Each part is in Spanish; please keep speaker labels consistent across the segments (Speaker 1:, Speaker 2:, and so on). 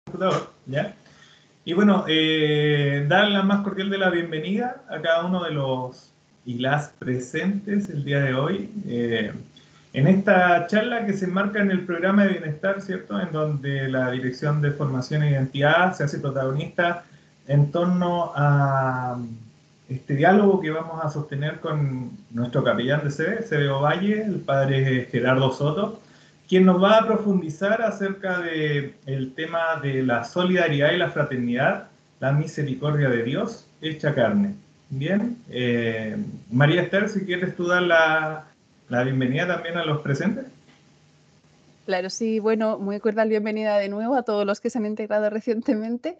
Speaker 1: computador, ¿ya? Y bueno, dar la más cordial de la bienvenida a cada uno de los y las presentes el día de hoy. En esta charla que se enmarca en el programa de bienestar, ¿cierto? En donde la Dirección de Formación e Identidad se hace protagonista en torno a este diálogo que vamos a sostener con nuestro capellán de CB Ovalle, el padre Gerardo Soto, quien nos va a profundizar acerca del tema de la solidaridad y la fraternidad, la misericordia de Dios hecha carne. Bien, María Esther, si quieres tú dar la bienvenida también a los presentes.
Speaker 2: Claro, sí, bueno, muy cordial bienvenida de nuevo a todos los que se han integrado recientemente.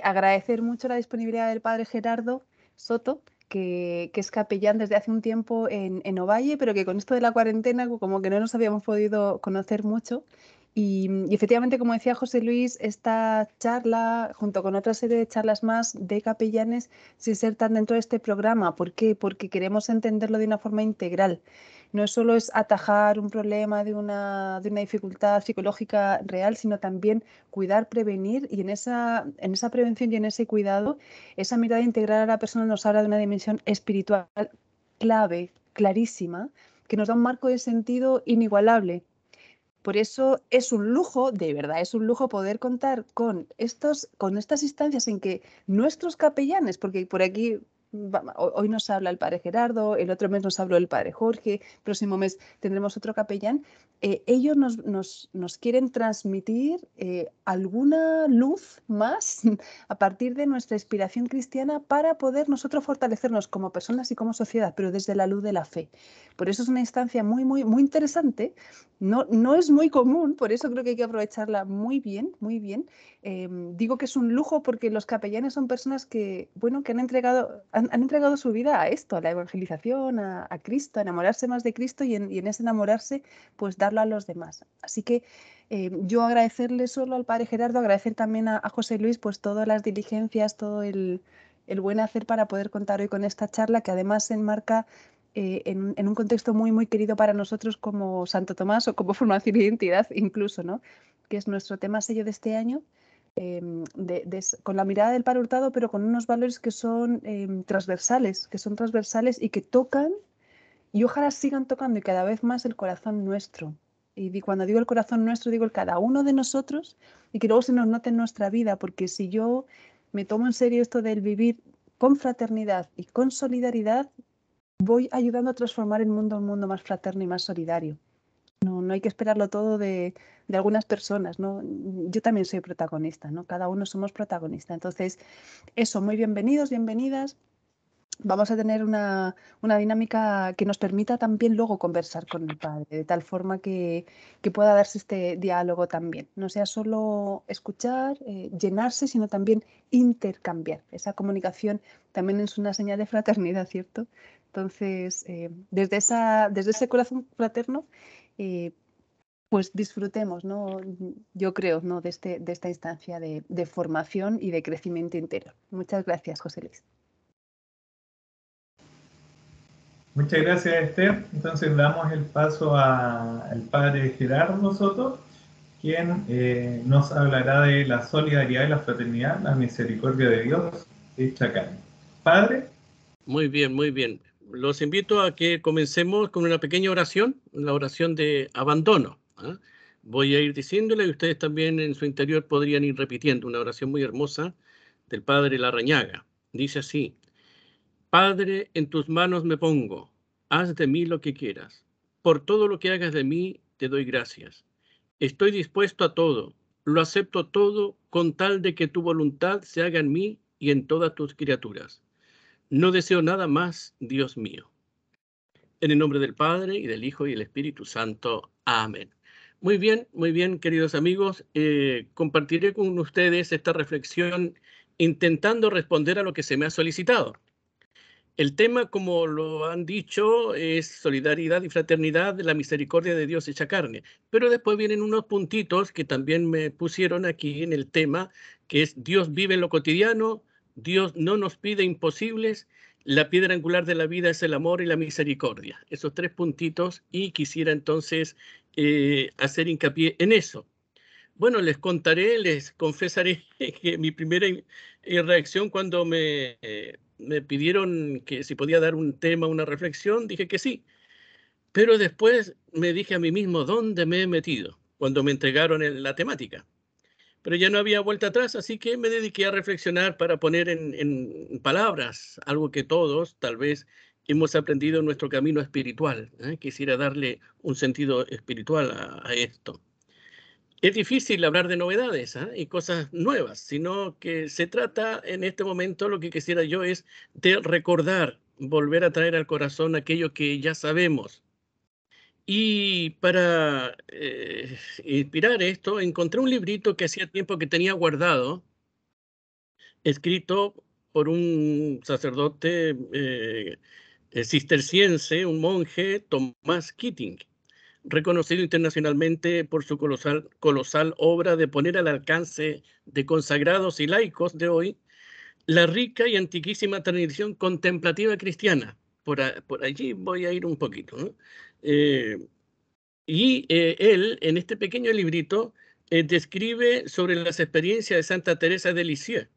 Speaker 2: Agradecer mucho la disponibilidad del padre Gerardo Soto, que es capellán desde hace un tiempo en Ovalle, pero que con esto de la cuarentena como que no nos habíamos podido conocer mucho. Y efectivamente, como decía José Luis, esta charla, junto con otra serie de charlas más de capellanes, se insertan dentro de este programa. ¿Por qué? Porque queremos entenderlo de una forma integral. No solo es atajar un problema de una dificultad psicológica real, sino también cuidar, prevenir, y en esa prevención y en ese cuidado, esa mirada integral a la persona nos habla de una dimensión espiritual clave, clarísima, que nos da un marco de sentido inigualable. Por eso es un lujo, de verdad, es un lujo poder contar con estas instancias en que nuestros capellanes, porque por aquí hoy nos habla el padre Gerardo, el otro mes nos habló el padre Jorge, el próximo mes tendremos otro capellán, ellos nos quieren transmitir alguna luz más a partir de nuestra inspiración cristiana para poder nosotros fortalecernos como personas y como sociedad, pero desde la luz de la fe. Por eso es una instancia muy, muy, muy interesante. No es muy común, por eso creo que hay que aprovecharla muy bien, muy bien. Digo que es un lujo porque los capellanes son personas que, bueno, que han entregado su vida a esto, a la evangelización, a Cristo, a enamorarse más de Cristo y en ese enamorarse, pues darlo a los demás. Así que yo agradecerle solo al padre Gerardo, agradecer también a José Luis, pues todas las diligencias, todo el buen hacer para poder contar hoy con esta charla que además se enmarca en un contexto muy, muy querido para nosotros como Santo Tomás o como formación de identidad incluso, ¿no? Que es nuestro tema sello de este año, con la mirada del Padre Hurtado, pero con unos valores que son transversales y que tocan y ojalá sigan tocando y cada vez más el corazón nuestro. Y cuando digo el corazón nuestro, digo el cada uno de nosotros y que luego se nos note en nuestra vida, porque si yo me tomo en serio esto del vivir con fraternidad y con solidaridad, voy ayudando a transformar el mundo a un mundo más fraterno y más solidario. No hay que esperarlo todo de algunas personas, ¿no? Yo también soy protagonista, ¿no? Cada uno somos protagonistas. Entonces, eso, muy bienvenidos, bienvenidas. Vamos a tener una dinámica que nos permita también luego conversar con el padre, de tal forma que pueda darse este diálogo también. No sea solo escuchar, llenarse, sino también intercambiar. Esa comunicación también es una señal de fraternidad, ¿cierto? Entonces, desde ese corazón fraterno, pues disfrutemos, ¿no? Yo creo, ¿no? de esta instancia de formación y de crecimiento interior. Muchas gracias, José Luis.
Speaker 1: Muchas gracias, Esther. Entonces damos el paso al padre Gerardo Soto, quien nos hablará de la solidaridad y la fraternidad, la misericordia de Dios hecha carne. Padre.
Speaker 3: Muy bien, muy bien. Los invito a que comencemos con una pequeña oración, la oración de abandono. Voy a ir diciéndole y ustedes también en su interior podrían ir repitiendo una oración muy hermosa del padre Larrañaga. Dice así: Padre, en tus manos me pongo, haz de mí lo que quieras. Por todo lo que hagas de mí, te doy gracias. Estoy dispuesto a todo, lo acepto todo con tal de que tu voluntad se haga en mí y en todas tus criaturas. No deseo nada más, Dios mío. En el nombre del Padre, y del Hijo, y del Espíritu Santo. Amén. Muy bien, queridos amigos. Compartiré con ustedes esta reflexión intentando responder a lo que se me ha solicitado. El tema, como lo han dicho, es solidaridad y fraternidad de la misericordia de Dios hecha carne. Pero después vienen unos puntitos que también me pusieron aquí en el tema, que es Dios vive en lo cotidiano, Dios no nos pide imposibles, la piedra angular de la vida es el amor y la misericordia. Esos 3 puntitos, y quisiera entonces hacer hincapié en eso. Bueno, les contaré, les confesaré que mi primera reacción cuando me pidieron que si podía dar un tema, una reflexión, dije que sí. Pero después me dije a mí mismo, ¿dónde me he metido? Cuando me entregaron la temática. Pero ya no había vuelta atrás, así que me dediqué a reflexionar para poner en palabras algo que todos tal vez hemos aprendido en nuestro camino espiritual. Quisiera darle un sentido espiritual a esto. Es difícil hablar de novedades y cosas nuevas, sino que se trata en este momento, lo que quisiera yo es de recordar, volver a traer al corazón aquello que ya sabemos. Y para inspirar esto, encontré un librito que hacía tiempo que tenía guardado, escrito por un sacerdote cisterciense, un monje, Thomas Keating, reconocido internacionalmente por su colosal obra de poner al alcance de consagrados y laicos de hoy la rica y antiquísima tradición contemplativa cristiana. Por allí voy a ir un poquito, ¿no? Él, en este pequeño librito, describe sobre las experiencias de Santa Teresa de Lisieux,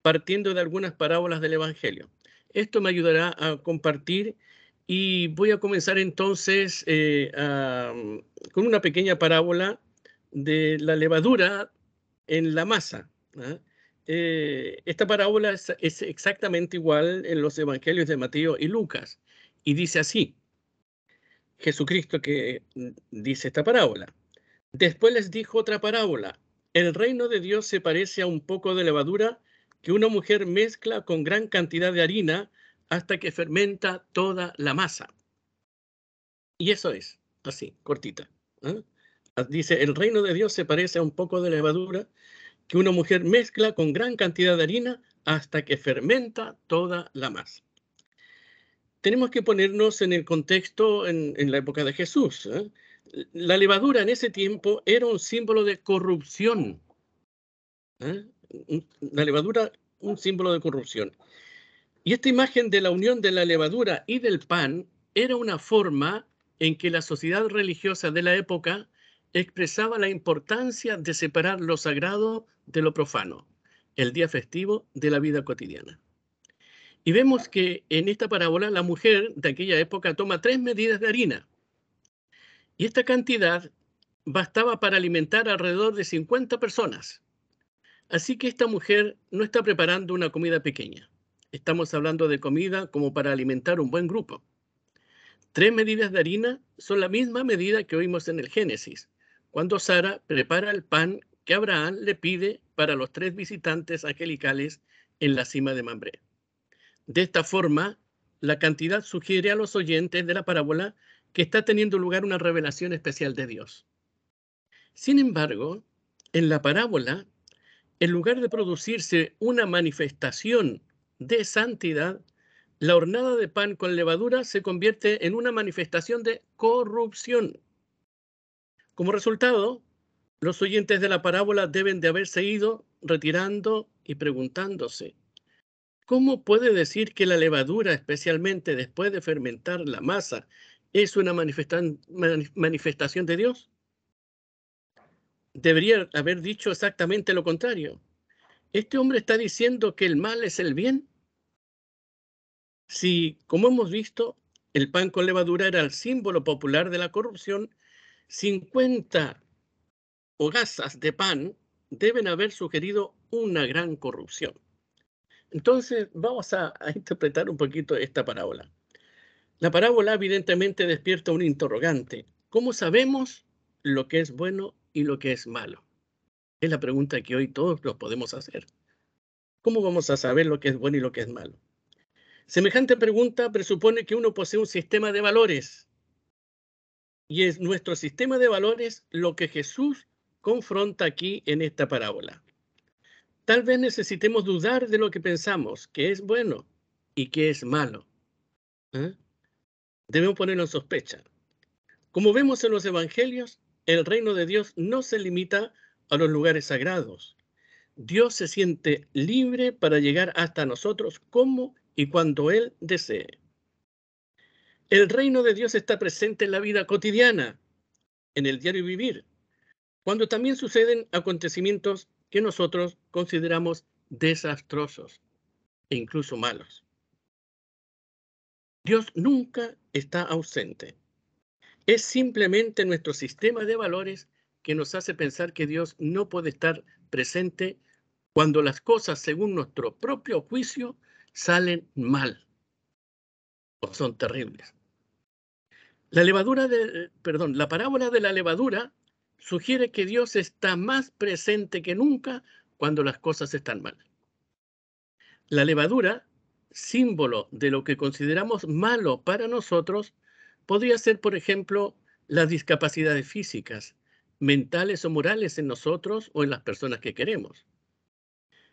Speaker 3: partiendo de algunas parábolas del Evangelio. Esto me ayudará a compartir y voy a comenzar entonces con una pequeña parábola de la levadura en la masa. Esta parábola es exactamente igual en los Evangelios de Mateo y Lucas y dice así. Jesucristo que dice esta parábola. Después les dijo otra parábola. El reino de Dios se parece a un poco de levadura que una mujer mezcla con gran cantidad de harina hasta que fermenta toda la masa. Y eso es, así, cortita. Dice, el reino de Dios se parece a un poco de levadura que una mujer mezcla con gran cantidad de harina hasta que fermenta toda la masa. Tenemos que ponernos en el contexto en la época de Jesús. La levadura en ese tiempo era un símbolo de corrupción. La levadura, un símbolo de corrupción. Y esta imagen de la unión de la levadura y del pan era una forma en que la sociedad religiosa de la época expresaba la importancia de separar lo sagrado de lo profano, el día festivo de la vida cotidiana. Y vemos que en esta parábola la mujer de aquella época toma 3 medidas de harina. Y esta cantidad bastaba para alimentar alrededor de 50 personas. Así que esta mujer no está preparando una comida pequeña. Estamos hablando de comida como para alimentar un buen grupo. 3 medidas de harina son la misma medida que oímos en el Génesis, cuando Sara prepara el pan que Abraham le pide para los 3 visitantes angelicales en la cima de Mambré. De esta forma, la cantidad sugiere a los oyentes de la parábola que está teniendo lugar una revelación especial de Dios. Sin embargo, en la parábola, en lugar de producirse una manifestación de santidad, la hornada de pan con levadura se convierte en una manifestación de corrupción. Como resultado, los oyentes de la parábola deben de haberse ido retirando y preguntándose, ¿cómo puede decir que la levadura, especialmente después de fermentar la masa, es una manifestación de Dios? Debería haber dicho exactamente lo contrario. ¿Este hombre está diciendo que el mal es el bien? Si, como hemos visto, el pan con levadura era el símbolo popular de la corrupción, 50 hogazas de pan deben haber sugerido una gran corrupción. Entonces, vamos a interpretar un poquito esta parábola. La parábola evidentemente despierta un interrogante. ¿Cómo sabemos lo que es bueno y lo que es malo? Es la pregunta que hoy todos nos podemos hacer. ¿Cómo vamos a saber lo que es bueno y lo que es malo? Semejante pregunta presupone que uno posee un sistema de valores. Y es nuestro sistema de valores lo que Jesús confronta aquí en esta parábola. Tal vez necesitemos dudar de lo que pensamos, que es bueno y que es malo. Debemos ponerlo en sospecha. Como vemos en los evangelios, el reino de Dios no se limita a los lugares sagrados. Dios se siente libre para llegar hasta nosotros como y cuando Él desee. El reino de Dios está presente en la vida cotidiana, en el diario vivir. cuando también suceden acontecimientos que nosotros consideramos desastrosos e incluso malos. Dios nunca está ausente. Es simplemente nuestro sistema de valores que nos hace pensar que Dios no puede estar presente cuando las cosas, según nuestro propio juicio, salen mal o son terribles. La parábola de la levadura sugiere que Dios está más presente que nunca cuando las cosas están mal. La levadura, símbolo de lo que consideramos malo para nosotros, podría ser, por ejemplo, las discapacidades físicas, mentales o morales en nosotros o en las personas que queremos.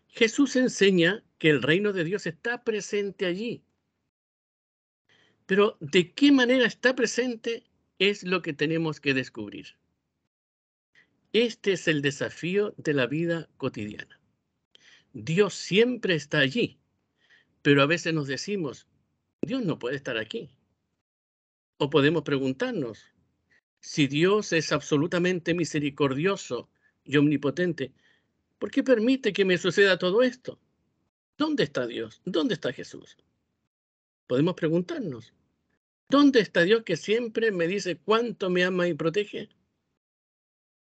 Speaker 3: Jesús enseña que el reino de Dios está presente allí. Pero ¿de qué manera está presente? Es lo que tenemos que descubrir. Este es el desafío de la vida cotidiana. Dios siempre está allí, pero a veces nos decimos, Dios no puede estar aquí. O podemos preguntarnos, si Dios es absolutamente misericordioso y omnipotente, ¿por qué permite que me suceda todo esto? ¿Dónde está Dios? ¿Dónde está Jesús? Podemos preguntarnos, ¿dónde está Dios que siempre me dice cuánto me ama y protege?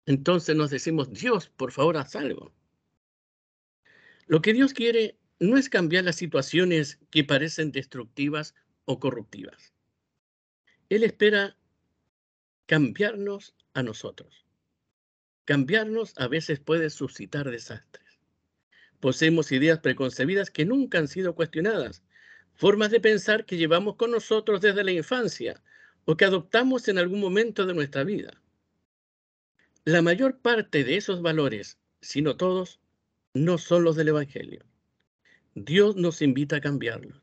Speaker 3: Entonces nos decimos, Dios, por favor, haz algo. Lo que Dios quiere no es cambiar las situaciones que parecen destructivas o corruptivas. Él espera cambiarnos a nosotros. Cambiarnos a veces puede suscitar desastres. Poseemos ideas preconcebidas que nunca han sido cuestionadas, formas de pensar que llevamos con nosotros desde la infancia o que adoptamos en algún momento de nuestra vida. La mayor parte de esos valores, si no todos, no son los del Evangelio. Dios nos invita a cambiarlos.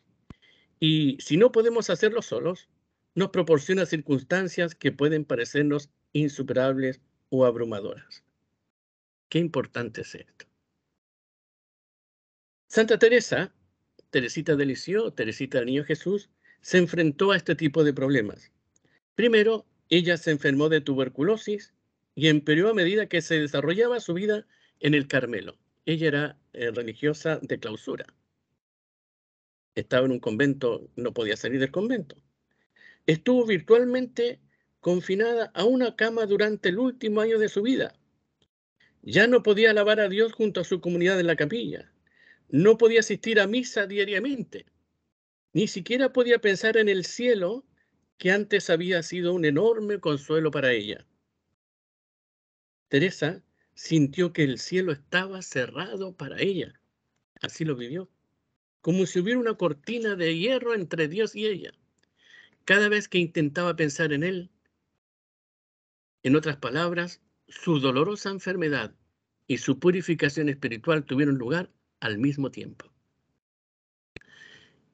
Speaker 3: Y si no podemos hacerlo solos, nos proporciona circunstancias que pueden parecernos insuperables o abrumadoras. Qué importante es esto. Santa Teresa, Teresita de Lisieux, Teresita del Niño Jesús, se enfrentó a este tipo de problemas. Primero, ella se enfermó de tuberculosis y empeoró a medida que se desarrollaba su vida en el Carmelo. Ella era religiosa de clausura. Estaba en un convento, no podía salir del convento. Estuvo virtualmente confinada a una cama durante el último año de su vida. Ya no podía alabar a Dios junto a su comunidad en la capilla. No podía asistir a misa diariamente. Ni siquiera podía pensar en el cielo, que antes había sido un enorme consuelo para ella. Teresa sintió que el cielo estaba cerrado para ella. Así lo vivió. Como si hubiera una cortina de hierro entre Dios y ella. Cada vez que intentaba pensar en Él, en otras palabras, su dolorosa enfermedad y su purificación espiritual tuvieron lugar al mismo tiempo.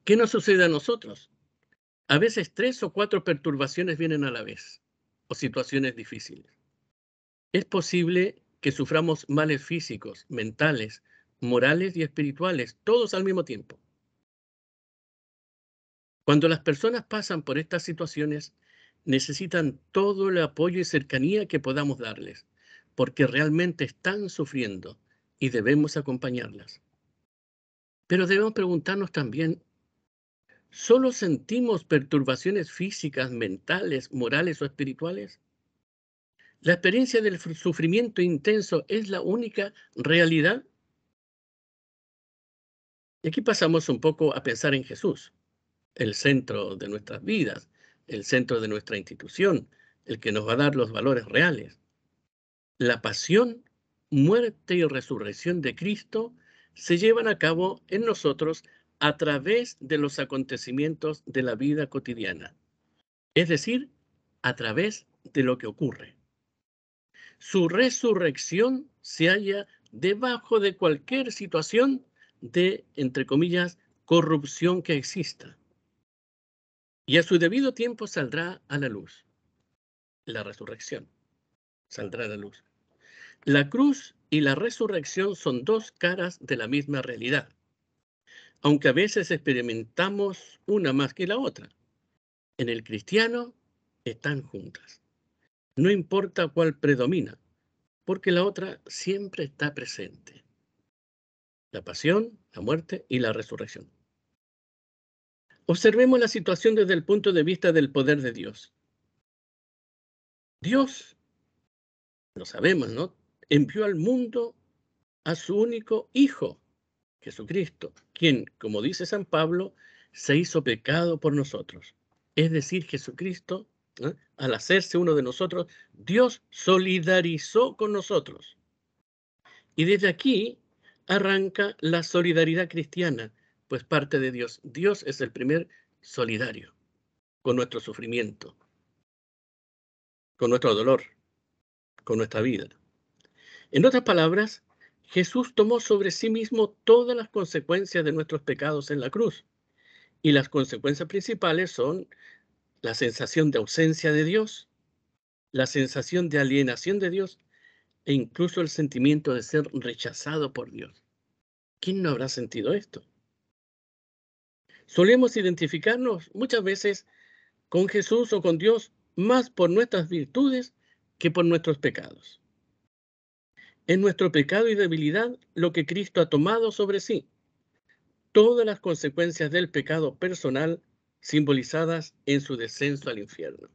Speaker 3: ¿Qué nos sucede a nosotros? A veces 3 o 4 perturbaciones vienen a la vez, o situaciones difíciles. Es posible que suframos males físicos, mentales, morales y espirituales, todos al mismo tiempo. Cuando las personas pasan por estas situaciones, necesitan todo el apoyo y cercanía que podamos darles, porque realmente están sufriendo y debemos acompañarlas. Pero debemos preguntarnos también, ¿solo sentimos perturbaciones físicas, mentales, morales o espirituales? ¿La experiencia del sufrimiento intenso es la única realidad? Y aquí pasamos un poco a pensar en Jesús, el centro de nuestras vidas, el centro de nuestra institución, el que nos va a dar los valores reales. La pasión, muerte y resurrección de Cristo se llevan a cabo en nosotros a través de los acontecimientos de la vida cotidiana, es decir, a través de lo que ocurre. Su resurrección se halla debajo de cualquier situación de, entre comillas, corrupción que exista. Y a su debido tiempo saldrá a la luz. La resurrección saldrá a la luz. La cruz y la resurrección son 2 caras de la misma realidad, aunque a veces experimentamos una más que la otra. En el cristiano están juntas. No importa cuál predomina, porque la otra siempre está presente. La pasión, la muerte y la resurrección. Observemos la situación desde el punto de vista del poder de Dios. Dios, lo sabemos, ¿no?, envió al mundo a su único Hijo, Jesucristo, quien, como dice San Pablo, se hizo pecado por nosotros. Es decir, Jesucristo, al hacerse uno de nosotros, Dios solidarizó con nosotros. Y desde aquí arranca la solidaridad cristiana, pues parte de Dios. Dios es el primer solidario con nuestro sufrimiento, con nuestro dolor, con nuestra vida. En otras palabras, Jesús tomó sobre sí mismo todas las consecuencias de nuestros pecados en la cruz. Y las consecuencias principales son la sensación de ausencia de Dios, la sensación de alienación de Dios e incluso el sentimiento de ser rechazado por Dios. ¿Quién no habrá sentido esto? Solemos identificarnos muchas veces con Jesús o con Dios más por nuestras virtudes que por nuestros pecados. Es nuestro pecado y debilidad lo que Cristo ha tomado sobre sí. Todas las consecuencias del pecado personal simbolizadas en su descenso al infierno.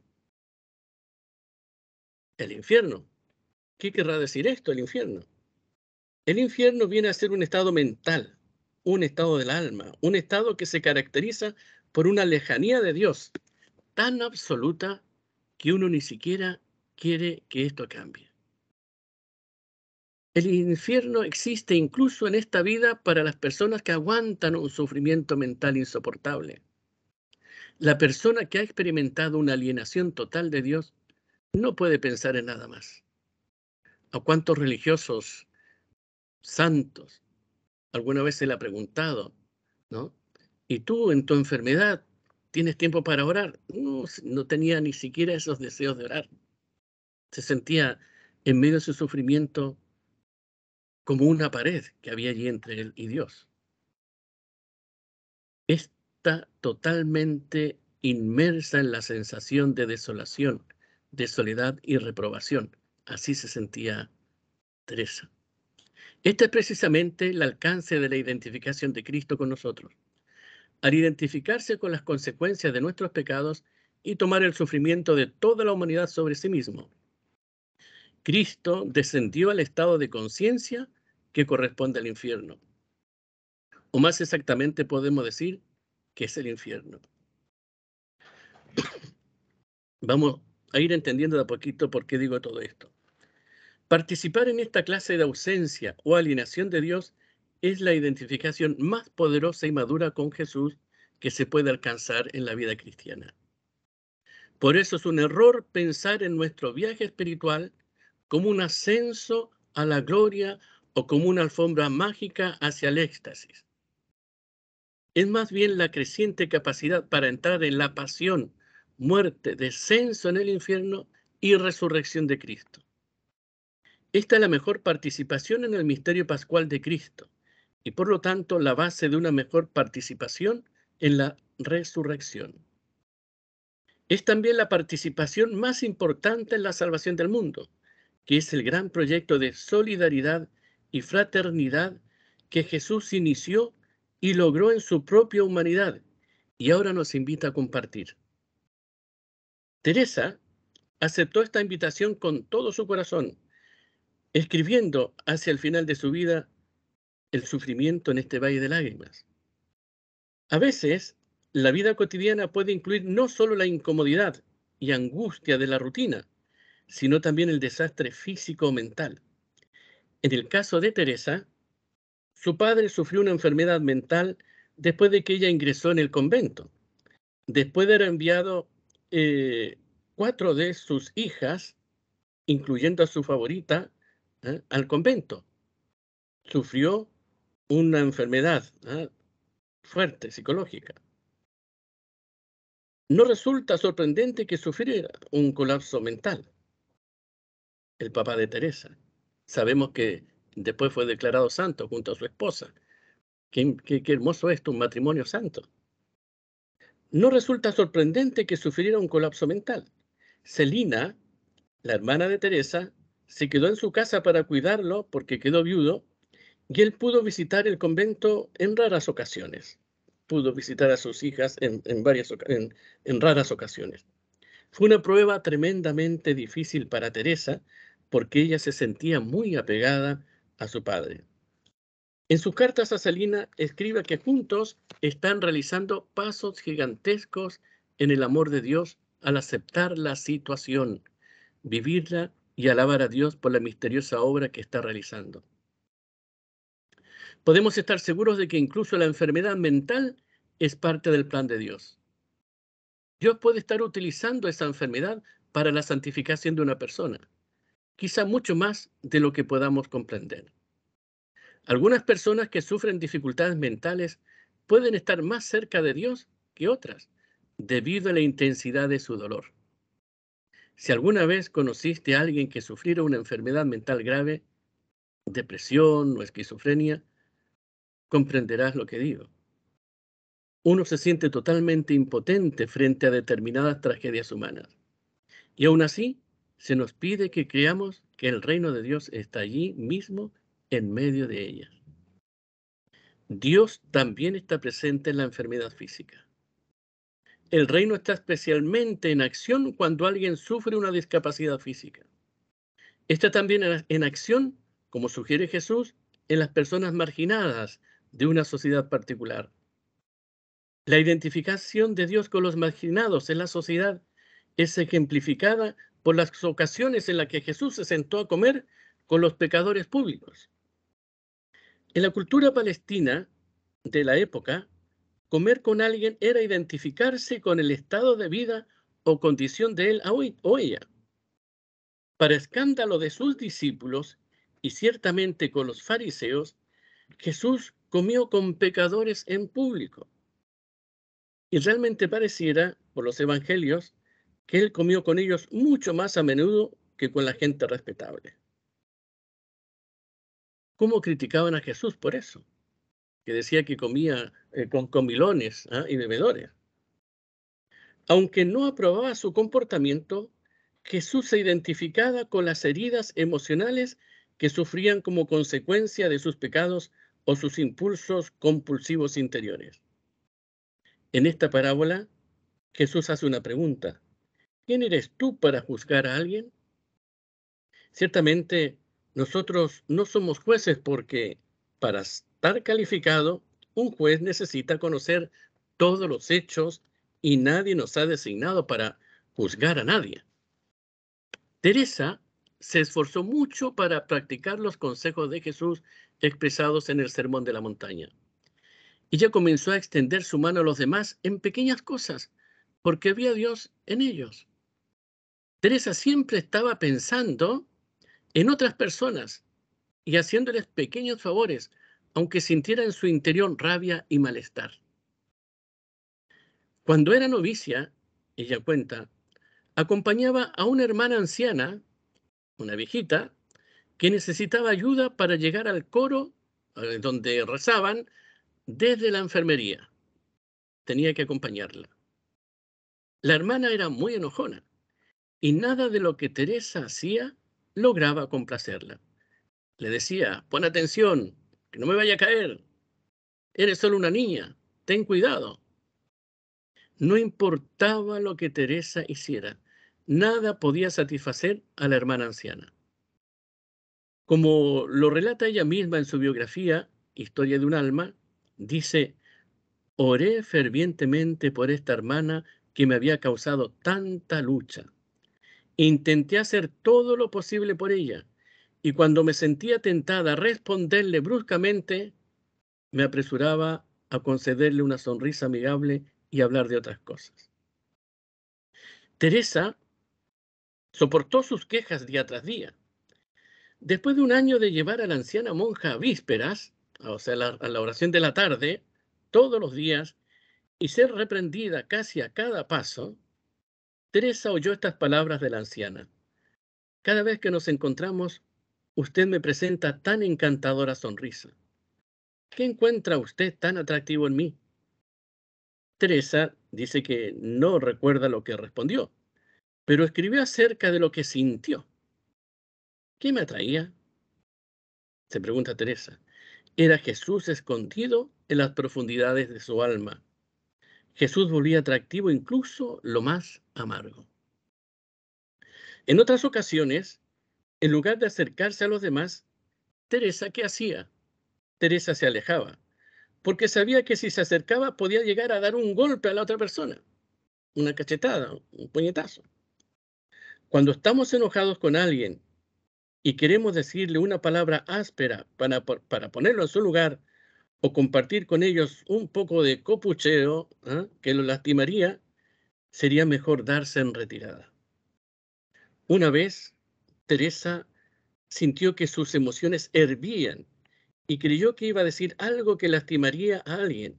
Speaker 3: El infierno. ¿Qué querrá decir esto, el infierno? El infierno viene a ser un estado mental, un estado del alma, un estado que se caracteriza por una lejanía de Dios tan absoluta que uno ni siquiera quiere que esto cambie. El infierno existe incluso en esta vida para las personas que aguantan un sufrimiento mental insoportable. La persona que ha experimentado una alienación total de Dios no puede pensar en nada más. ¿A cuántos religiosos santos alguna vez se le ha preguntado, ¿no? ¿Y tú en tu enfermedad tienes tiempo para orar? No, no tenía ni siquiera esos deseos de orar. Se sentía en medio de su sufrimiento como una pared que había allí entre él y Dios. Está totalmente inmersa en la sensación de desolación, de soledad y reprobación. Así se sentía Teresa. Este es precisamente el alcance de la identificación de Cristo con nosotros. Al identificarse con las consecuencias de nuestros pecados y tomar el sufrimiento de toda la humanidad sobre sí mismo, Cristo descendió al estado de conciencia que corresponde al infierno. O más exactamente podemos decir que es el infierno. Vamos a ir entendiendo de a poquito por qué digo todo esto. Participar en esta clase de ausencia o alienación de Dios es la identificación más poderosa y madura con Jesús que se puede alcanzar en la vida cristiana. Por eso es un error pensar en nuestro viaje espiritual como un ascenso a la gloria o como una alfombra mágica hacia el éxtasis. Es más bien la creciente capacidad para entrar en la pasión, muerte, descenso en el infierno y resurrección de Cristo. Esta es la mejor participación en el misterio pascual de Cristo y por lo tanto la base de una mejor participación en la resurrección. Es también la participación más importante en la salvación del mundo, que es el gran proyecto de solidaridad y fraternidad que Jesús inició y logró en su propia humanidad y ahora nos invita a compartir. Teresa aceptó esta invitación con todo su corazón, escribiendo hacia el final de su vida el sufrimiento en este valle de lágrimas. A veces, la vida cotidiana puede incluir no solo la incomodidad y angustia de la rutina, sino también el desastre físico o mental. En el caso de Teresa, su padre sufrió una enfermedad mental después de que ella ingresó en el convento. Después de haber enviado 4 de sus hijas, incluyendo a su favorita, al convento. Sufrió una enfermedad fuerte, psicológica. No resulta sorprendente que sufriera un colapso mental. El papá de Teresa. Sabemos que después fue declarado santo junto a su esposa. Qué hermoso esto, un matrimonio santo. No resulta sorprendente que sufriera un colapso mental. Celina, la hermana de Teresa, se quedó en su casa para cuidarlo porque quedó viudo y él pudo visitar el convento en raras ocasiones. Pudo visitar a sus hijas en raras ocasiones. Fue una prueba tremendamente difícil para Teresa porque ella se sentía muy apegada a su padre. En sus cartas a Salina escribe que juntos están realizando pasos gigantescos en el amor de Dios al aceptar la situación, vivirla y alabar a Dios por la misteriosa obra que está realizando. Podemos estar seguros de que incluso la enfermedad mental es parte del plan de Dios. Dios puede estar utilizando esa enfermedad para la santificación de una persona, quizá mucho más de lo que podamos comprender. Algunas personas que sufren dificultades mentales pueden estar más cerca de Dios que otras, debido a la intensidad de su dolor. Si alguna vez conociste a alguien que sufriera una enfermedad mental grave, depresión o esquizofrenia, comprenderás lo que digo. Uno se siente totalmente impotente frente a determinadas tragedias humanas. Y aún así, se nos pide que creamos que el reino de Dios está allí mismo en medio de ellas. Dios también está presente en la enfermedad física. El reino está especialmente en acción cuando alguien sufre una discapacidad física. Está también en acción, como sugiere Jesús, en las personas marginadas de una sociedad particular. La identificación de Dios con los marginados en la sociedad es ejemplificada por las ocasiones en las que Jesús se sentó a comer con los pecadores públicos. En la cultura palestina de la época, comer con alguien era identificarse con el estado de vida o condición de él o ella. Para escándalo de sus discípulos y ciertamente con los fariseos, Jesús comió con pecadores en público. Y realmente pareciera, por los evangelios, que él comió con ellos mucho más a menudo que con la gente respetable. ¿Cómo criticaban a Jesús por eso? Que decía que comía con comilones y bebedores. Aunque no aprobaba su comportamiento, Jesús se identificaba con las heridas emocionales que sufrían como consecuencia de sus pecados o sus impulsos compulsivos interiores. En esta parábola, Jesús hace una pregunta. ¿Quién eres tú para juzgar a alguien? Ciertamente, nosotros no somos jueces porque para estar calificado, un juez necesita conocer todos los hechos y nadie nos ha designado para juzgar a nadie. Teresa se esforzó mucho para practicar los consejos de Jesús expresados en el Sermón de la Montaña. Ella comenzó a extender su mano a los demás en pequeñas cosas, porque había Dios en ellos. Teresa siempre estaba pensando en otras personas y haciéndoles pequeños favores, aunque sintiera en su interior rabia y malestar. Cuando era novicia, ella cuenta, acompañaba a una hermana anciana, una viejita, que necesitaba ayuda para llegar al coro donde rezaban desde la enfermería. Tenía que acompañarla. La hermana era muy enojona y nada de lo que Teresa hacía lograba complacerla. Le decía, pon atención, que no me vaya a caer. Eres solo una niña, ten cuidado. No importaba lo que Teresa hiciera, nada podía satisfacer a la hermana anciana. Como lo relata ella misma en su biografía, Historia de un alma, dice, oré fervientemente por esta hermana que me había causado tanta lucha. Intenté hacer todo lo posible por ella, y cuando me sentía tentada a responderle bruscamente, me apresuraba a concederle una sonrisa amigable y hablar de otras cosas. Teresa soportó sus quejas día tras día. Después de un año de llevar a la anciana monja a vísperas, o sea, a la oración de la tarde, todos los días, y ser reprendida casi a cada paso, Teresa oyó estas palabras de la anciana. Cada vez que nos encontramos, usted me presenta tan encantadora sonrisa. ¿Qué encuentra usted tan atractivo en mí? Teresa dice que no recuerda lo que respondió, pero escribió acerca de lo que sintió. ¿Qué me atraía? Se pregunta Teresa. Era Jesús escondido en las profundidades de su alma. Jesús volvía atractivo incluso lo más amargo. En otras ocasiones, en lugar de acercarse a los demás, Teresa, ¿qué hacía? Teresa se alejaba, porque sabía que si se acercaba podía llegar a dar un golpe a la otra persona, una cachetada, un puñetazo. Cuando estamos enojados con alguien y queremos decirle una palabra áspera para ponerlo en su lugar o compartir con ellos un poco de copucheo, que lo lastimaría, sería mejor darse en retirada. Una vez, Teresa sintió que sus emociones hervían y creyó que iba a decir algo que lastimaría a alguien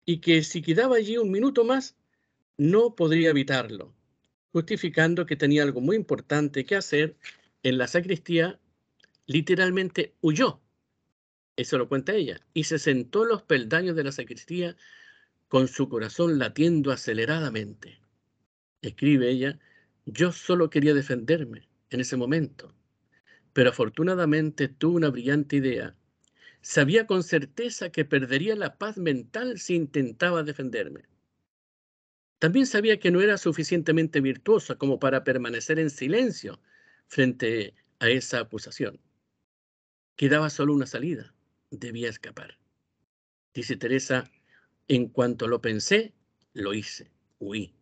Speaker 3: y que si quedaba allí un minuto más, no podría evitarlo, justificando que tenía algo muy importante que hacer en la sacristía. Literalmente huyó, eso lo cuenta ella, y se sentó en los peldaños de la sacristía con su corazón latiendo aceleradamente. Escribe ella, yo solo quería defenderme en ese momento, pero afortunadamente tuve una brillante idea. Sabía con certeza que perdería la paz mental si intentaba defenderme. También sabía que no era suficientemente virtuosa como para permanecer en silencio frente a esa acusación. Quedaba solo una salida, debía escapar. Dice Teresa, en cuanto lo pensé, lo hice, huí.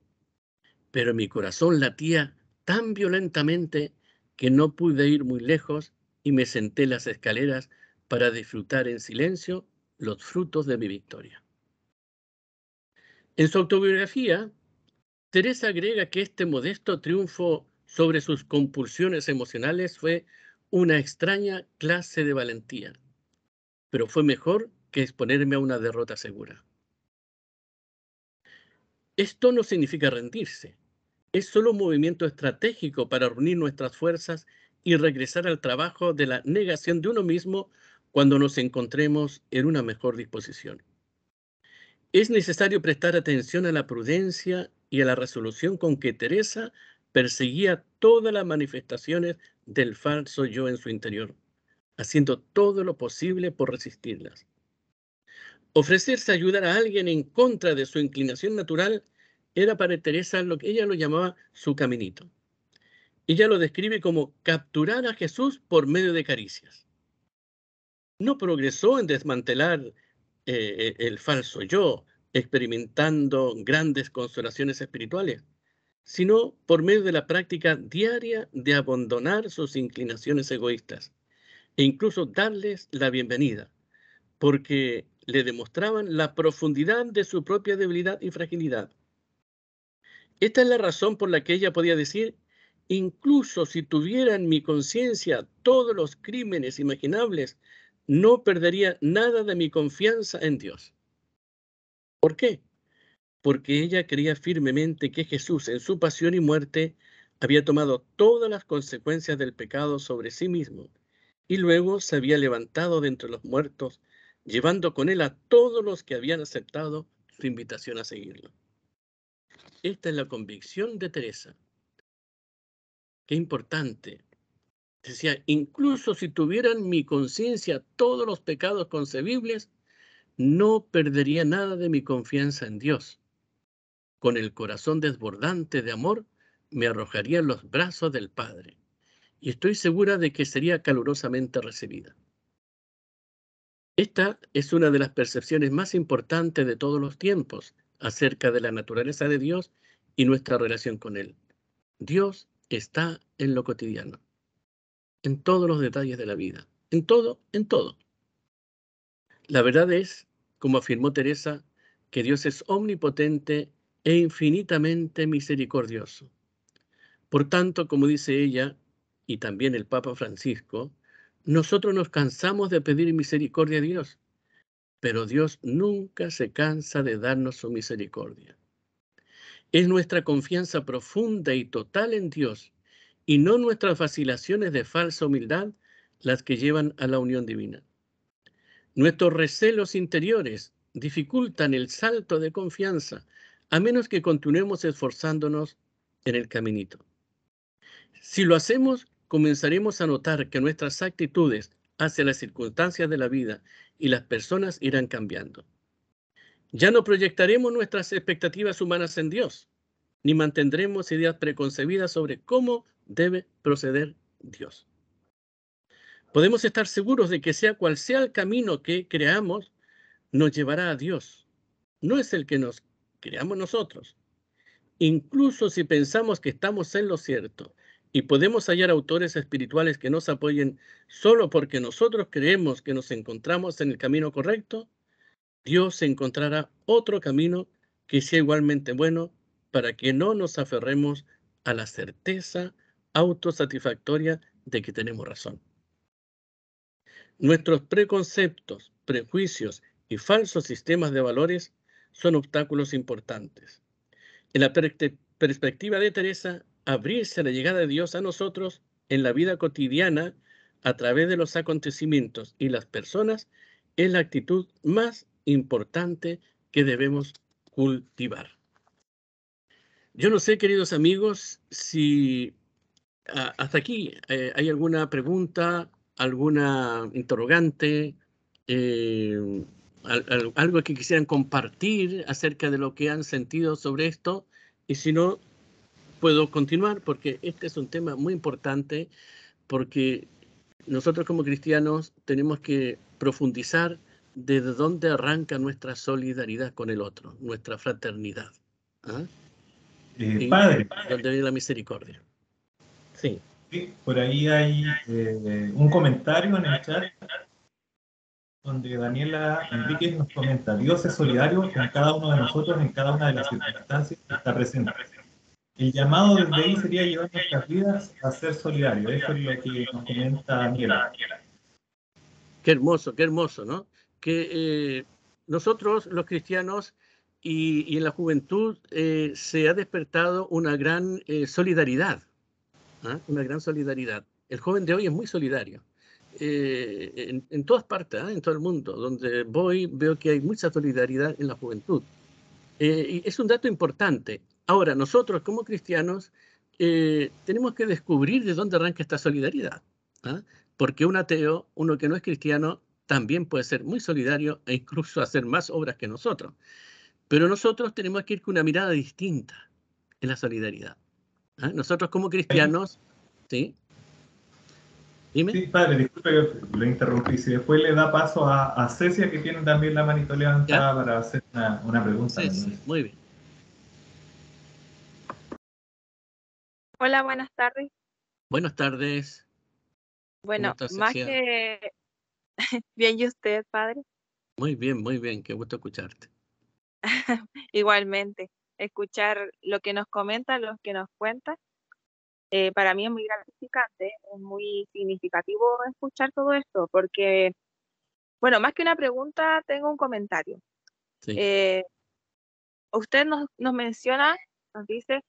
Speaker 3: Pero mi corazón latía tan violentamente que no pude ir muy lejos y me senté en las escaleras para disfrutar en silencio los frutos de mi victoria. En su autobiografía, Teresa agrega que este modesto triunfo sobre sus compulsiones emocionales fue una extraña clase de valentía, pero fue mejor que exponerme a una derrota segura. Esto no significa rendirse, es solo un movimiento estratégico para reunir nuestras fuerzas y regresar al trabajo de la negación de uno mismo cuando nos encontremos en una mejor disposición. Es necesario prestar atención a la prudencia y a la resolución con que Teresa perseguía todas las manifestaciones del falso yo en su interior, haciendo todo lo posible por resistirlas. Ofrecerse a ayudar a alguien en contra de su inclinación natural era para Teresa lo que ella lo llamaba su caminito. Ella lo describe como capturar a Jesús por medio de caricias. No progresó en desmantelar el falso yo, experimentando grandes consolaciones espirituales, sino por medio de la práctica diaria de abandonar sus inclinaciones egoístas e incluso darles la bienvenida, porque le demostraban la profundidad de su propia debilidad y fragilidad. Esta es la razón por la que ella podía decir, incluso si tuviera en mi conciencia todos los crímenes imaginables, no perdería nada de mi confianza en Dios. ¿Por qué? Porque ella creía firmemente que Jesús en su pasión y muerte había tomado todas las consecuencias del pecado sobre sí mismo y luego se había levantado de entre los muertos, llevando con él a todos los que habían aceptado su invitación a seguirlo. Esta es la convicción de Teresa. Qué importante. Decía, incluso si tuviera en mi conciencia todos los pecados concebibles, no perdería nada de mi confianza en Dios. Con el corazón desbordante de amor, me arrojaría en los brazos del Padre. Y estoy segura de que sería calurosamente recibida. Esta es una de las percepciones más importantes de todos los tiempos acerca de la naturaleza de Dios y nuestra relación con Él. Dios está en lo cotidiano, en todos los detalles de la vida, en todo, en todo. La verdad es, como afirmó Teresa, que Dios es omnipotente e infinitamente misericordioso. Por tanto, como dice ella, y también el Papa Francisco, nosotros nos cansamos de pedir misericordia a Dios, pero Dios nunca se cansa de darnos su misericordia. Es nuestra confianza profunda y total en Dios, y no nuestras vacilaciones de falsa humildad, las que llevan a la unión divina. Nuestros recelos interiores dificultan el salto de confianza, a menos que continuemos esforzándonos en el caminito. Si lo hacemos comenzaremos a notar que nuestras actitudes hacia las circunstancias de la vida y las personas irán cambiando. Ya no proyectaremos nuestras expectativas humanas en Dios, ni mantendremos ideas preconcebidas sobre cómo debe proceder Dios. Podemos estar seguros de que sea cual sea el camino que creamos, nos llevará a Dios. No es el que nos creamos nosotros. Incluso si pensamos que estamos en lo cierto y podemos hallar autores espirituales que nos apoyen solo porque nosotros creemos que nos encontramos en el camino correcto, Dios encontrará otro camino que sea igualmente bueno para que no nos aferremos a la certeza autosatisfactoria de que tenemos razón. Nuestros preconceptos, prejuicios y falsos sistemas de valores son obstáculos importantes. En la perspectiva de Teresa, abrirse a la llegada de Dios a nosotros en la vida cotidiana a través de los acontecimientos y las personas es la actitud más importante que debemos cultivar. Yo no sé, queridos amigos, si hasta aquí hay alguna pregunta, alguna interrogante, algo que quisieran compartir acerca de lo que han sentido sobre esto, y si no, puedo continuar porque este es un tema muy importante, porque nosotros como cristianos tenemos que profundizar desde dónde arranca nuestra solidaridad con el otro, nuestra fraternidad. ¿Ah? Y
Speaker 1: Padre,
Speaker 3: donde viene la misericordia. Sí.
Speaker 1: sí, por ahí hay un comentario en el chat donde Daniela Enríquez nos comenta: Dios es solidario con cada uno de nosotros en cada una de las circunstancias que está presente. El llamado desde ahí sería llevar nuestras vidas a ser solidarios. Eso es lo que nos comenta Daniela.
Speaker 3: Qué hermoso, ¿no? Que nosotros, los cristianos, y en la juventud se ha despertado una gran solidaridad, ¿ah? Una gran solidaridad. El joven de hoy es muy solidario. En todas partes, en todo el mundo, donde voy, veo que hay mucha solidaridad en la juventud. Y es un dato importante. Ahora, nosotros como cristianos tenemos que descubrir de dónde arranca esta solidaridad. ¿Ah? Porque un ateo, uno que no es cristiano, también puede ser muy solidario e incluso hacer más obras que nosotros. Pero nosotros tenemos que ir con una mirada distinta en la solidaridad. ¿Ah? Nosotros como cristianos, ¿sí? Dime.
Speaker 1: Sí, padre, disculpe que lo interrumpí. Si después le da paso a Cecia, que tiene también la manito levantada, ¿ya?, para hacer una pregunta.
Speaker 3: Sí, muy bien.
Speaker 4: Hola, buenas tardes.
Speaker 3: Buenas tardes.
Speaker 4: Bueno, más que bien, ¿y usted, padre?
Speaker 3: Muy bien, qué gusto escucharte.
Speaker 4: Igualmente, escuchar lo que nos comenta, lo que nos cuenta, para mí es muy gratificante, es muy significativo escuchar todo esto, porque, bueno, más que una pregunta, tengo un comentario.
Speaker 3: Sí.
Speaker 4: Usted nos menciona, nos dice,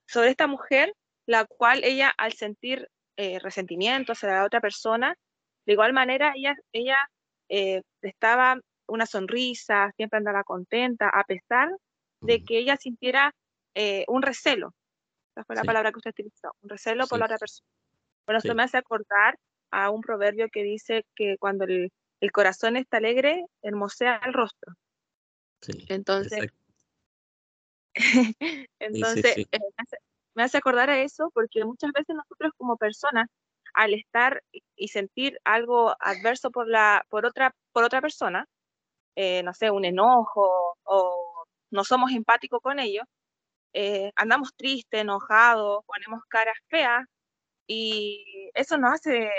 Speaker 4: sobre esta mujer, la cual ella, al sentir resentimiento hacia la otra persona, de igual manera ella prestaba una sonrisa, siempre andaba contenta, a pesar de que ella sintiera un recelo. Esa fue la palabra que usted utilizó, un recelo por la otra persona. Bueno, esto me hace acordar a un proverbio que dice que cuando el corazón está alegre, hermosea el rostro.
Speaker 3: Sí,
Speaker 4: entonces,
Speaker 3: sí.
Speaker 4: Me hace acordar a eso porque muchas veces nosotros como personas, al estar y sentir algo adverso por otra persona, no sé, un enojo o no somos empáticos con ellos, andamos tristes, enojados, ponemos caras feas y eso nos hace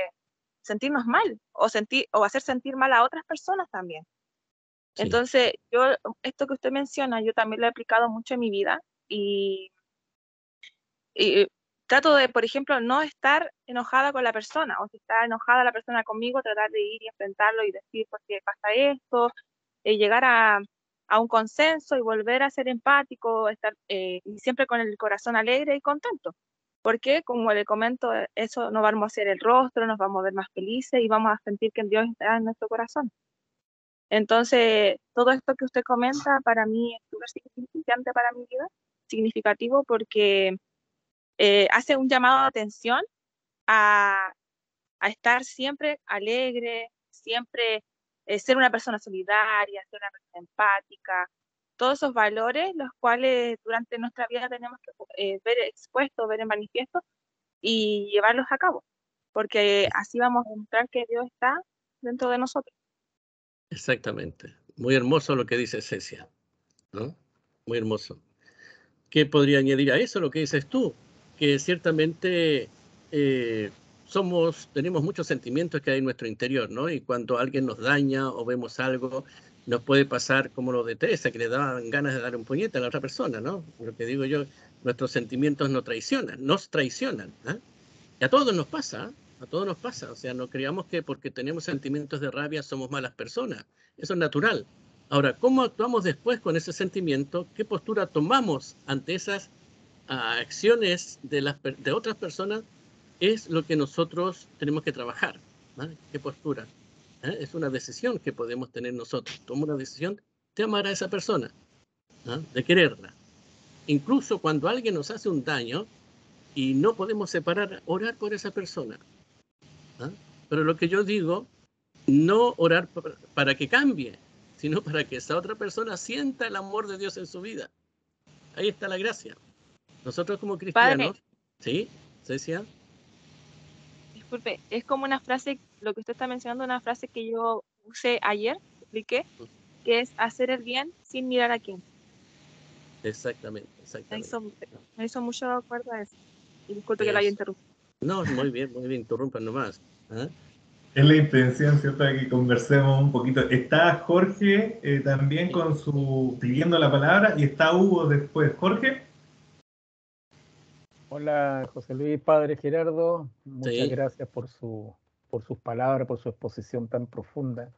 Speaker 4: sentirnos mal o hacer sentir mal a otras personas también. Sí. Entonces, esto que usted menciona, yo también lo he aplicado mucho en mi vida y trato de, por ejemplo, no estar enojada con la persona, o si está enojada la persona conmigo, tratar de ir y enfrentarlo y decir por qué pasa esto, llegar a un consenso y volver a ser empático, estar y siempre con el corazón alegre y contento. Porque, como le comento, eso nos va a hermosear el rostro, nos va a mover más felices y vamos a sentir que Dios está en nuestro corazón. Entonces, todo esto que usted comenta para mí es súper significante para mi vida, significativo porque hace un llamado de atención a estar siempre alegre, siempre ser una persona solidaria, ser una persona empática, todos esos valores los cuales durante nuestra vida tenemos que ver expuestos, ver en manifiesto y llevarlos a cabo, porque así vamos a demostrar que Dios está dentro de nosotros.
Speaker 3: Exactamente. Muy hermoso lo que dice Cecia, ¿no? Muy hermoso. ¿Qué podría añadir a eso lo que dices tú? Que ciertamente tenemos muchos sentimientos que hay en nuestro interior, ¿no? Y cuando alguien nos daña o vemos algo, nos puede pasar como lo de Teresa, que le daban ganas de dar un puñete a la otra persona, ¿no? Lo que digo yo, nuestros sentimientos nos traicionan, ¿eh? Y a todos nos pasa, ¿eh? A todos nos pasa. O sea, no creamos que porque tenemos sentimientos de rabia somos malas personas. Eso es natural. Ahora, ¿cómo actuamos después con ese sentimiento? ¿Qué postura tomamos ante esas acciones de otras personas? Es lo que nosotros tenemos que trabajar, ¿no? ¿Qué postura? Es una decisión que podemos tener nosotros. Toma una decisión de amar a esa persona, ¿no? De quererla. Incluso cuando alguien nos hace un daño y no podemos separar, orar por esa persona, ¿no? Pero lo que yo digo, no orar para que cambie, sino para que esa otra persona sienta el amor de Dios en su vida. Ahí está la gracia. Nosotros como cristianos,
Speaker 4: Padre,
Speaker 3: ¿sí? Cecia.
Speaker 4: disculpe, es como una frase, lo que usted está mencionando, una frase que yo usé ayer, expliqué, que es hacer el bien sin mirar a quién.
Speaker 3: Exactamente,
Speaker 4: Me
Speaker 3: exactamente.
Speaker 4: hizo mucho acuerdo a eso. Y disculpe que lo haya
Speaker 3: Eso.
Speaker 4: interrumpido.
Speaker 3: No, muy bien, interrumpan nomás. ¿Ah?
Speaker 1: Es la intención, ¿cierto?, de que conversemos un poquito. Está Jorge también pidiendo la palabra, y está Hugo después. Jorge.
Speaker 5: Hola, José Luis, padre Gerardo. Muchas
Speaker 3: Sí.
Speaker 5: gracias por sus palabras, por su exposición tan profunda.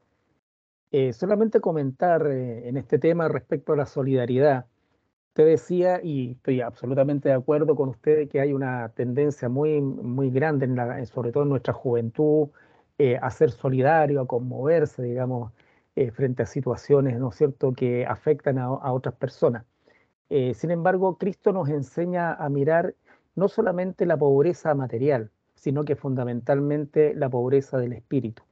Speaker 5: Solamente comentar en este tema respecto a la solidaridad. Usted decía, y estoy absolutamente de acuerdo con usted, que hay una tendencia muy grande, sobre todo en nuestra juventud, a ser solidario, a conmoverse, digamos, frente a situaciones, ¿no es cierto?, que afectan a otras personas. Sin embargo, Cristo nos enseña a mirar no solamente la pobreza material, sino que fundamentalmente la pobreza del espíritu,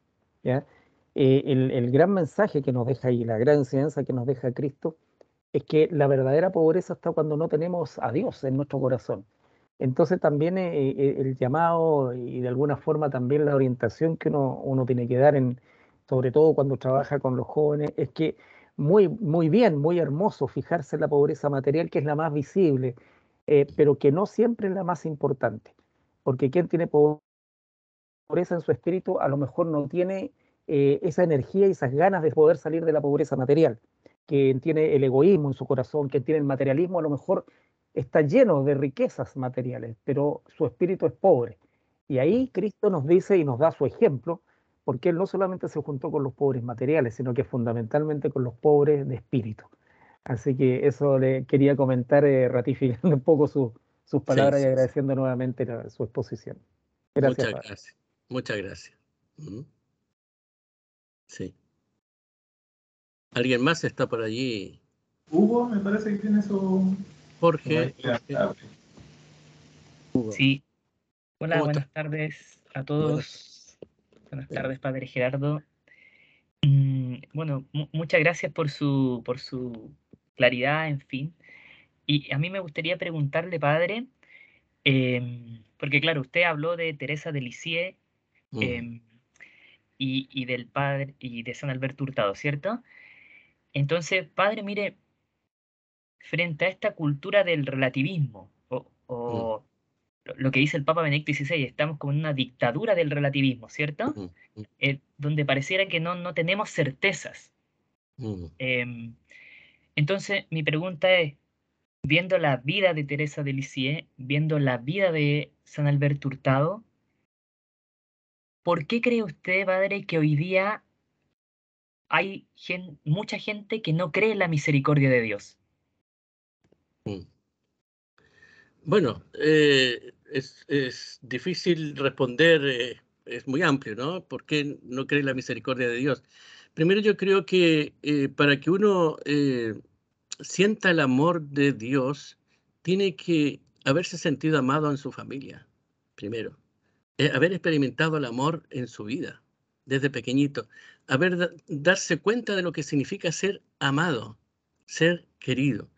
Speaker 5: ¿ya? El gran mensaje que nos deja ahí, la gran enseñanza que nos deja Cristo, es que la verdadera pobreza está cuando no tenemos a Dios en nuestro corazón. Entonces también el llamado y de alguna forma también la orientación que uno tiene que dar, sobre todo cuando trabaja con los jóvenes, es que muy bien, muy hermoso fijarse en la pobreza material, que es la más visible, pero que no siempre es la más importante. Porque quien tiene pobreza en su espíritu a lo mejor no tiene esa energía y esas ganas de poder salir de la pobreza material. Quien tiene el egoísmo en su corazón, quien tiene el materialismo, a lo mejor está lleno de riquezas materiales, pero su espíritu es pobre. Y ahí Cristo nos dice y nos da su ejemplo, porque Él no solamente se juntó con los pobres materiales, sino que fundamentalmente con los pobres de espíritu. Así que eso le quería comentar, ratificando un poco sus
Speaker 3: Sí,
Speaker 5: palabras y
Speaker 3: sí, sí.
Speaker 5: agradeciendo nuevamente su exposición. Gracias,
Speaker 3: Muchas
Speaker 5: padre.
Speaker 3: gracias. Muchas gracias. Sí. ¿Alguien más está por allí?
Speaker 1: Hugo, me parece que tiene su
Speaker 3: Jorge.
Speaker 1: manito.
Speaker 3: Hugo.
Speaker 6: Sí, hola,
Speaker 3: ¿Cómo
Speaker 6: buenas
Speaker 3: estás?
Speaker 6: tardes a
Speaker 3: Buenas.
Speaker 6: todos. Buenas tardes, padre Gerardo. Bueno, muchas gracias por su claridad, en fin. Y a mí me gustaría preguntarle, padre, porque claro, usted habló de Teresa de Lisieux
Speaker 3: Mm,
Speaker 6: em, y del padre y de San Alberto Hurtado, ¿cierto? Entonces, padre, mire, frente a esta cultura del relativismo,
Speaker 3: mm,
Speaker 6: lo que dice el Papa Benedicto XVI, estamos como en una dictadura del relativismo, ¿cierto?
Speaker 3: mm, mm,
Speaker 6: Donde pareciera que no tenemos certezas.
Speaker 3: mm.
Speaker 6: Em, entonces, mi pregunta es, viendo la vida de Teresa de Lisieux, viendo la vida de San Alberto Hurtado, ¿por qué cree usted, padre, que hoy día hay mucha gente que no cree en la misericordia de Dios?
Speaker 3: Mm. Bueno, es difícil responder, es muy amplio, ¿no? ¿Por qué no cree en la misericordia de Dios? Primero yo creo que para que uno sienta el amor de Dios, tiene que haberse sentido amado en su familia, primero. Haber experimentado el amor en su vida, desde pequeñito. Darse cuenta de lo que significa ser amado, ser querido.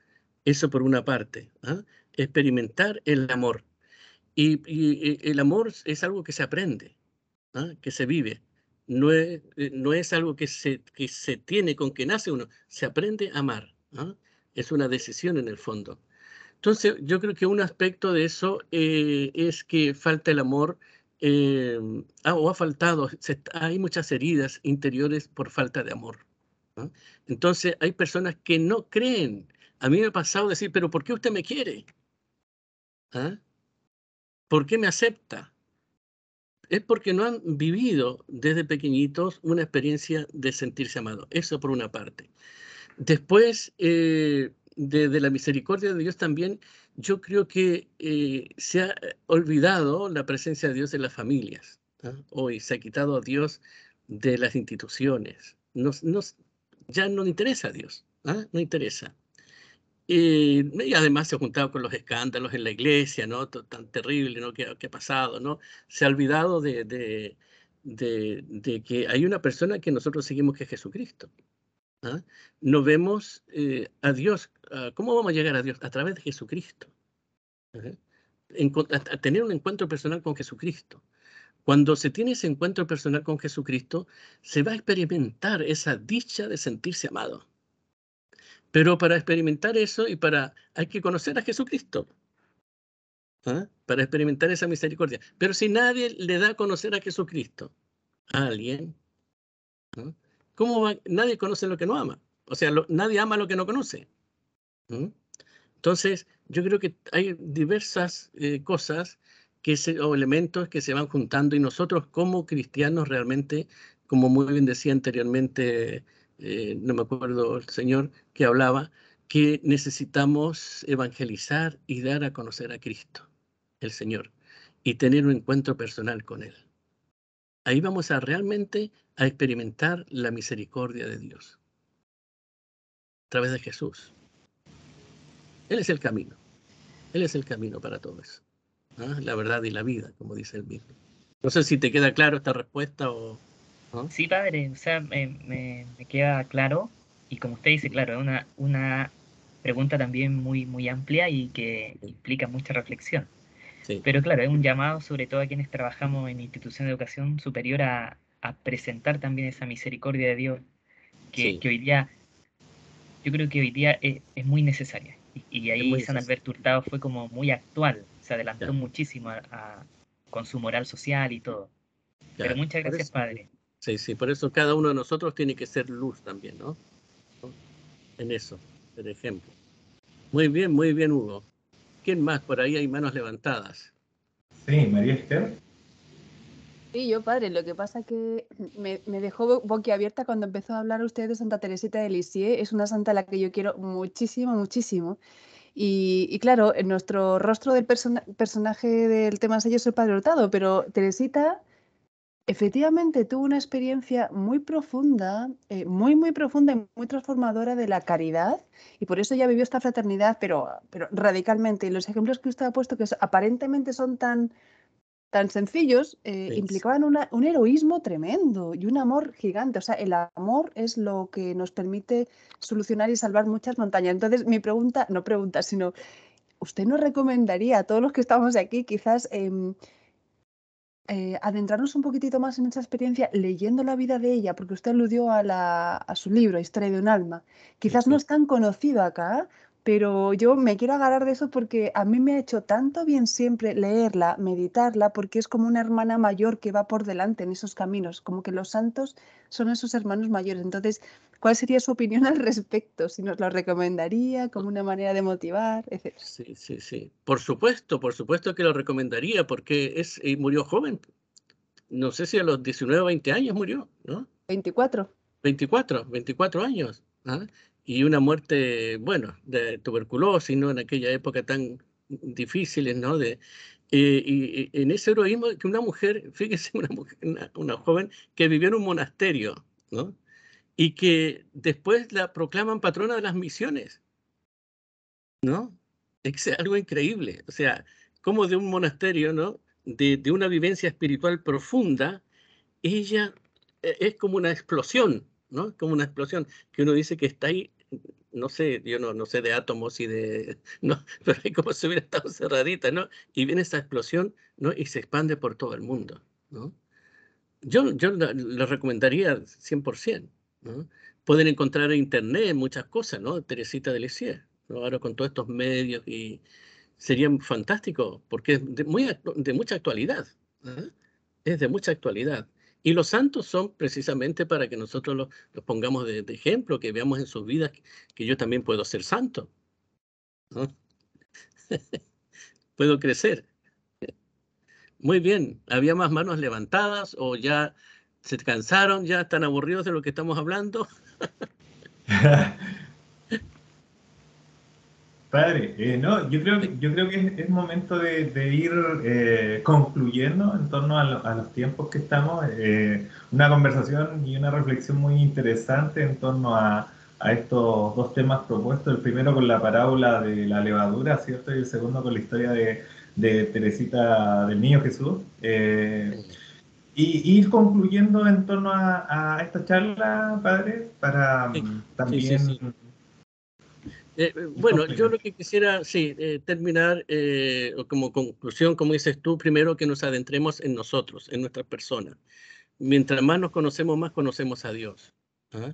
Speaker 3: Eso por una parte. Experimentar el amor. Y el amor es algo que se aprende, que se vive. No es algo que se tiene, con que nace uno. Se aprende a amar. Es una decisión en el fondo. Entonces, yo creo que un aspecto de eso es que falta el amor, o ha faltado, hay muchas heridas interiores por falta de amor. Entonces, hay personas que no creen. A mí me ha pasado decir, pero ¿por qué usted me quiere? ¿Por qué me acepta? Es porque no han vivido desde pequeñitos una experiencia de sentirse amado. Eso por una parte. Después, de la misericordia de Dios también, yo creo que se ha olvidado la presencia de Dios en las familias. Hoy se ha quitado a Dios de las instituciones. Ya no interesa a Dios. No interesa. Y además se ha juntado con los escándalos en la iglesia, ¿no? Tan terrible, ¿no? que ha pasado, ¿no? Se ha olvidado de que hay una persona que nosotros seguimos, que es Jesucristo. No vemos a Dios. ¿Cómo vamos a llegar a Dios? A través de Jesucristo. A tener un encuentro personal con Jesucristo. Cuando se tiene ese encuentro personal con Jesucristo, se va a experimentar esa dicha de sentirse amado. Pero para experimentar eso hay que conocer a Jesucristo. Para experimentar esa misericordia. Pero si nadie le da a conocer a Jesucristo a alguien, ¿cómo va? Nadie conoce lo que no ama. O sea, nadie ama lo que no conoce. Entonces, yo creo que hay diversas cosas o elementos que se van juntando, y nosotros como cristianos realmente, como muy bien decía anteriormente, no me acuerdo el señor que hablaba, que necesitamos evangelizar y dar a conocer a Cristo, el Señor, y tener un encuentro personal con Él. Ahí vamos realmente a experimentar la misericordia de Dios a través de Jesús. Él es el camino. Él es el camino para todo eso. La verdad y la vida, como dice el mismo. No sé si te queda claro esta respuesta o...
Speaker 6: Sí, padre, o sea, me queda claro. Y como usted dice, claro, es una pregunta también muy, muy amplia y que implica mucha reflexión.
Speaker 3: Sí.
Speaker 6: Pero claro, es un llamado sobre todo a quienes trabajamos en instituciones de educación superior a presentar también esa misericordia de Dios que hoy día, yo creo que hoy día es muy necesaria. Y ahí San Alberto Hurtado fue como muy actual, se adelantó muchísimo con su moral social y todo. Pero muchas gracias, padre.
Speaker 3: Sí, por eso cada uno de nosotros tiene que ser luz también, ¿no? En eso, por ejemplo. Muy bien, Hugo. ¿Quién más? Por ahí hay manos levantadas.
Speaker 1: Sí, María Esther.
Speaker 2: Sí, yo, padre, lo que pasa que me dejó boquiabierta cuando empezó a hablar usted de Santa Teresita de Lisieux. Es una santa a la que yo quiero muchísimo, muchísimo. Y claro, en nuestro rostro del personaje del tema sello es el Padre Hurtado, pero Teresita efectivamente tuvo una experiencia muy profunda, muy profunda y muy transformadora de la caridad, y por eso ella vivió esta fraternidad, pero radicalmente. Y los ejemplos que usted ha puesto, que aparentemente son tan sencillos, implicaban un heroísmo tremendo y un amor gigante. O sea, el amor es lo que nos permite solucionar y salvar muchas montañas. Entonces, mi pregunta, no pregunta, sino, ¿usted nos recomendaría a todos los que estamos aquí quizás adentrarnos un poquitito más en esa experiencia leyendo la vida de ella? Porque usted aludió a su libro, Historia de un alma. Quizás no es tan conocido acá, pero yo me quiero agarrar de eso porque a mí me ha hecho tanto bien siempre leerla, meditarla, porque es como una hermana mayor que va por delante en esos caminos, como que los santos son esos hermanos mayores. Entonces, ¿cuál sería su opinión al respecto? Si nos lo recomendaría como una manera de motivar, etc.
Speaker 3: Sí. Por supuesto que lo recomendaría, porque murió joven. No sé si a los 19 o 20 años murió, ¿no?
Speaker 2: 24.
Speaker 3: 24 años. Y una muerte, bueno, de tuberculosis, ¿no? En aquella época tan difíciles, ¿no? Y en ese heroísmo, que una mujer, fíjese, una joven que vivió en un monasterio, ¿no? Y que después la proclaman patrona de las misiones, ¿no? Es algo increíble. O sea, como de un monasterio, ¿no? De una vivencia espiritual profunda, ella es como una explosión, ¿no? Como una explosión que uno dice que está ahí, no sé, yo no sé de átomos y de, no, pero es como si hubiera estado cerradita, ¿no? Y viene esa explosión, ¿no? Y se expande por todo el mundo, ¿no? Yo le recomendaría 100%, ¿no? Pueden encontrar en internet muchas cosas, ¿no? Teresita de Lisieux, ¿no? Ahora con todos estos medios y sería fantástico porque es de mucha actualidad, ¿eh? Es de mucha actualidad. Y los santos son precisamente para que nosotros los pongamos de ejemplo, que veamos en sus vidas que yo también puedo ser santo, ¿no? Puedo crecer. Muy bien. ¿Había más manos levantadas o ya se cansaron, ya están aburridos de lo que estamos hablando?
Speaker 1: Padre, no, yo creo que es momento de ir concluyendo en torno a los tiempos que estamos. Una conversación y una reflexión muy interesante en torno a estos dos temas propuestos. El primero con la parábola de la levadura, ¿cierto? Y el segundo con la historia de Teresita del Niño Jesús. Y ir concluyendo en torno a esta charla, padre, para
Speaker 3: Sí.
Speaker 1: también...
Speaker 3: Bueno, yo lo que quisiera, sí, terminar como conclusión, como dices tú, primero que nos adentremos en nosotros, en nuestra persona. Mientras más nos conocemos, más conocemos a Dios. ¿Ah?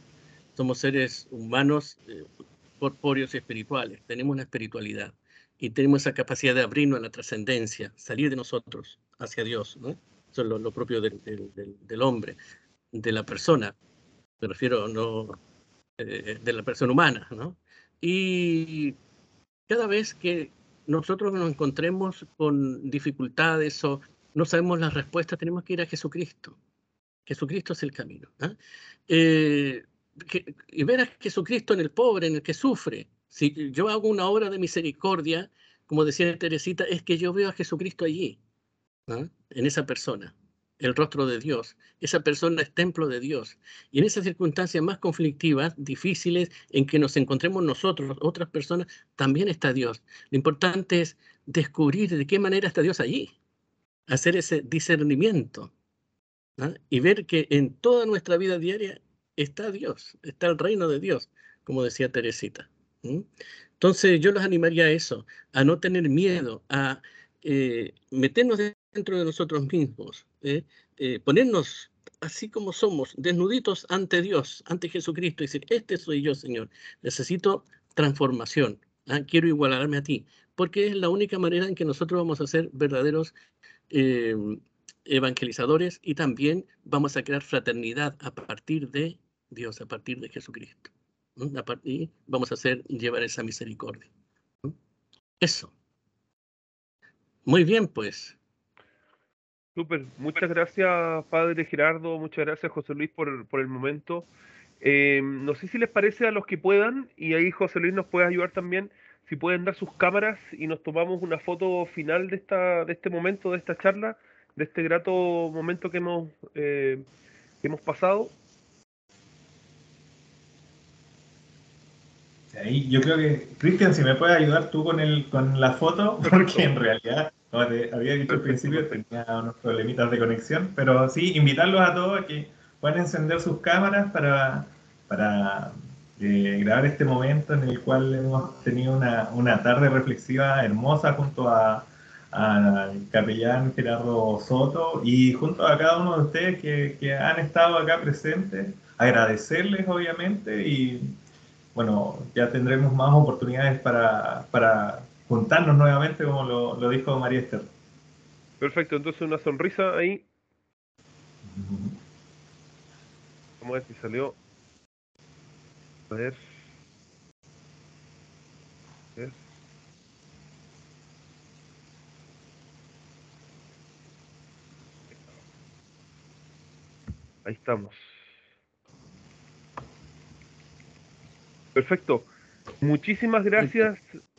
Speaker 3: Somos seres humanos, corpóreos y espirituales. Tenemos una espiritualidad y tenemos esa capacidad de abrirnos a la trascendencia, salir de nosotros hacia Dios, ¿no? Eso es lo propio del hombre, de la persona. Me refiero, no de la persona humana, ¿no? Y cada vez que nosotros nos encontremos con dificultades o no sabemos las respuestas, tenemos que ir a Jesucristo. Jesucristo es el camino. ¿Eh? Y ver a Jesucristo en el pobre, en el que sufre. Si yo hago una obra de misericordia, como decía Teresita, es que yo veo a Jesucristo allí, ¿no? En esa persona, el rostro de Dios. Esa persona es templo de Dios. Y en esas circunstancias más conflictivas, difíciles, en que nos encontremos nosotros, otras personas, también está Dios. Lo importante es descubrir de qué manera está Dios allí, hacer ese discernimiento, ¿no? Y ver que en toda nuestra vida diaria está Dios, está el reino de Dios, como decía Teresita. ¿Mm? Entonces yo los animaría a eso, a no tener miedo, a meternos dentro de nosotros mismos, ponernos así como somos, desnuditos ante Dios, ante Jesucristo, y decir, este soy yo, Señor, necesito transformación, ¿ah? Quiero igualarme a ti, porque es la única manera en que nosotros vamos a ser verdaderos evangelizadores y también vamos a crear fraternidad a partir de Dios, a partir de Jesucristo. Y vamos a llevar esa misericordia. Eso. Muy bien, pues.
Speaker 7: Súper, muchas gracias Padre Gerardo, muchas gracias José Luis por el momento. No sé si les parece a los que puedan, y ahí José Luis nos puede ayudar también, si pueden dar sus cámaras y nos tomamos una foto final de este momento, de esta charla, de este grato momento que hemos pasado.
Speaker 1: Ahí, yo creo que, Cristian, si me puedes ayudar tú con la foto, porque en realidad, como te había dicho al principio, tenía unos problemitas de conexión, pero sí, invitarlos a todos a que puedan encender sus cámaras para grabar este momento en el cual hemos tenido una tarde reflexiva hermosa junto al capellán Gerardo Soto y junto a cada uno de ustedes que han estado acá presentes, agradecerles obviamente y bueno, ya tendremos más oportunidades para juntarnos nuevamente, como lo dijo María Esther.
Speaker 7: Perfecto, entonces una sonrisa ahí. Vamos a ver si salió. A ver. A ver. Ahí estamos. Perfecto. Muchísimas gracias,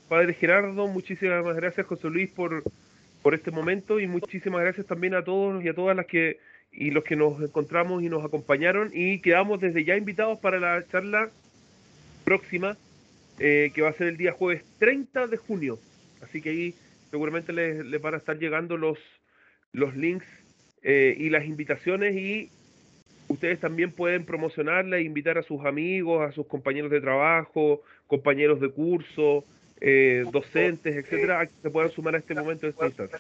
Speaker 7: Padre Gerardo. Muchísimas gracias, José Luis, por este momento. Y muchísimas gracias también a todos y a todas los que nos encontramos y nos acompañaron. Y quedamos desde ya invitados para la charla próxima, que va a ser el día jueves 30 de junio. Así que ahí seguramente les van a estar llegando los links y las invitaciones, y ustedes también pueden promocionarla e invitar a sus amigos, a sus compañeros de trabajo, compañeros de curso, docentes, etcétera, a que se puedan sumar a este momento, a esta instancia.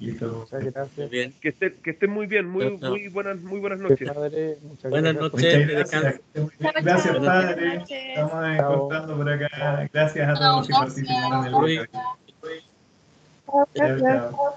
Speaker 1: Listo.
Speaker 5: Muchas gracias.
Speaker 3: Muy bien.
Speaker 7: Que estén muy bien, muy buenas noches.
Speaker 5: Padre, muchas
Speaker 3: Buenas
Speaker 5: gracias.
Speaker 3: noches.
Speaker 1: Muchas gracias. Gracias,
Speaker 4: Chao,
Speaker 1: padre.
Speaker 4: buenas noches.
Speaker 1: Estamos encontrando por acá. Gracias a todos los que participaron en el
Speaker 3: Uy.
Speaker 1: día de hoy. Chao, chao.